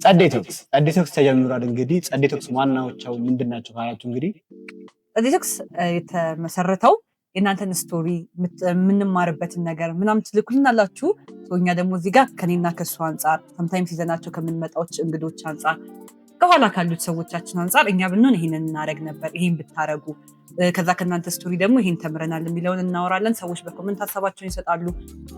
ጸዴቶክስ ተጀምሯል። እንግዲህ ጸዴቶክስ ዋናዎቻው ምንድናቸው ካላችሁ እንግዲህ ጸዴቶክስ የተመሰረተው የእናንተን ስቶሪ የምንማርበትን ነገር ምናምን ትልኩልናላችሁ። እኛ ደግሞ እዚህ ጋር ከኔና ከእሱ አንጻር ሰምታይምስ ይዘናቸው ከምንመጣዎች እንግዶች አንጻር ከኋላ ካሉት ሰዎቻችን አንጻር እኛ ብንሆን ይሄንን እናደርግ ነበር፣ ይሄን ብታረጉ፣ ከዛ ከእናንተ ስቶሪ ደግሞ ይሄን ተምረናል የሚለውን እናወራለን። ሰዎች በኮመንት ሀሳባቸውን ይሰጣሉ።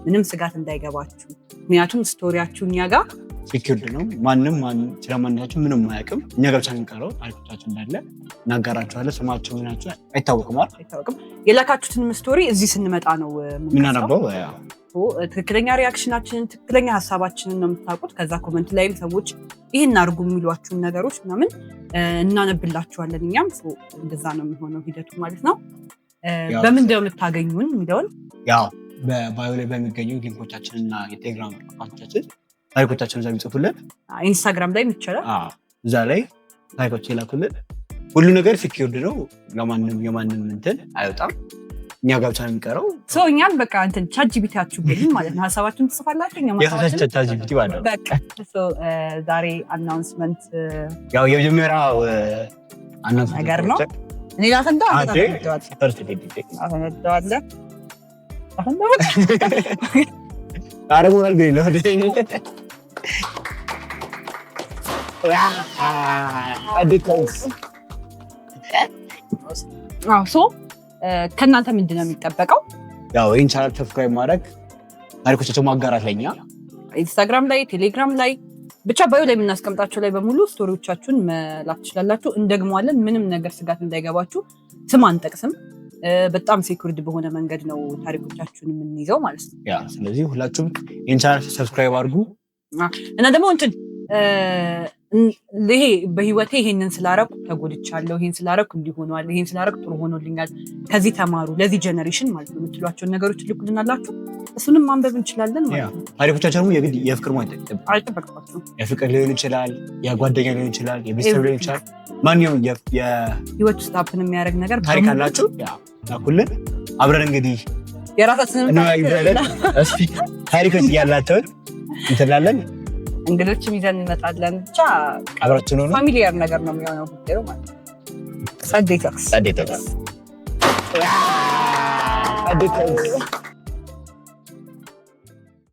ምንም ስጋት እንዳይገባችሁ፣ ምክንያቱም ስቶሪያችሁ እኛ ጋር ሴኪርድ ነው። ማንም ስለማንነታችሁ ምንም አያውቅም። እኛ ጋር ብቻ የምንቀረው ታሪኮቻችን እንዳለ እናጋራችኋለን። ስማቸው ምናቸው አይታወቅም። የላካችሁትን ስቶሪ እዚህ ስንመጣ ነው ምናነበው። ትክክለኛ ሪያክሽናችንን ትክክለኛ ሀሳባችንን ነው የምታውቁት። ከዛ ኮመንት ላይም ሰዎች ይህን አድርጉ የሚሏችሁን ነገሮች ምናምን እናነብላችኋለን። እኛም እንደዛ ነው የሚሆነው ሂደቱ ማለት ነው። በምንድነው የምታገኙን የሚለውን ያው በባዮ ላይ በሚገኙ ሊንኮቻችንና የቴሌግራም አካውንቶቻችን ታሪኮቻችን እዛ የሚጽፉልን፣ ኢንስታግራም ላይ ይቻላል። እዛ ላይ ታሪኮች ይላኩልን። ሁሉ ነገር ሲኪውርድ ነው። ለማንም የማንም እንትን አይወጣም። እኛ ጋር ብቻ ነው የሚቀረው። እኛን በቃ እንትን ቻትጂፒቲያችሁ ግን ማለት ነው ሀሳባችሁን ትጽፋላችሁ። ቻትጂፒቲ ማለት በቃ ዛሬ አናውንስመንት ያው የመጀመሪያው አናውንስመንት ነገር ነው። እኔ ላፈንዳ አረሙናል ግን ነው ከእናንተ ምንድን ነው የሚጠበቀው? ያው ይህን ቻናል ሰብስክራይብ ማድረግ፣ ታሪኮቻቸው ማጋራት፣ ለኛ ኢንስታግራም ላይ ቴሌግራም ላይ ብቻ ባዮ ላይ የምናስቀምጣቸው ላይ በሙሉ ስቶሪዎቻችሁን መላክ ትችላላችሁ። እንደግመዋለን። ምንም ነገር ስጋት እንዳይገባችሁ። ስም አንጠቅስም። በጣም ሴኩሪቲ በሆነ መንገድ ነው ታሪኮቻችሁን የምንይዘው ማለት ነው። ስለዚህ ሁላችሁም ይህን ቻናል ሰብስክራይብ አድርጉ እና ደግሞ እንትን ይሄ በህይወቴ ይሄንን ስላረኩ ተጎድቻለሁ፣ ይሄን ስላረኩ እንዲሆነዋል፣ ይሄን ስላረኩ ጥሩ ሆኖልኛል፣ ከዚህ ተማሩ፣ ለዚህ ጀነሬሽን ማለት ነው የምትሏቸውን ነገሮች ልኩልናላችሁ። እሱንም ማንበብ እንችላለን ማለት ነው። ታሪኮቻቸው ደግሞ የግድ የፍቅር አይጠበቅባችሁም። የፍቅር ሊሆን ይችላል፣ የጓደኛ ሊሆን ይችላል፣ የቤተሰብ ሊሆን ይችላል። ማንኛውም ህይወት ውስጥ ሀፕን የሚያደርግ ነገር ታሪክ አላችሁ ላኩልን። አብረን እንግዲህ የራሳችንን ታሪኮች እያላቸውን እንትላለን። እንግዶችም ይዘን እንመጣለን። ብቻ አብራችን ሆኖ ፋሚሊያር ነገር ነው የሚሆነው ጉዳዩ ማለት ነው። ጸዴቶክስ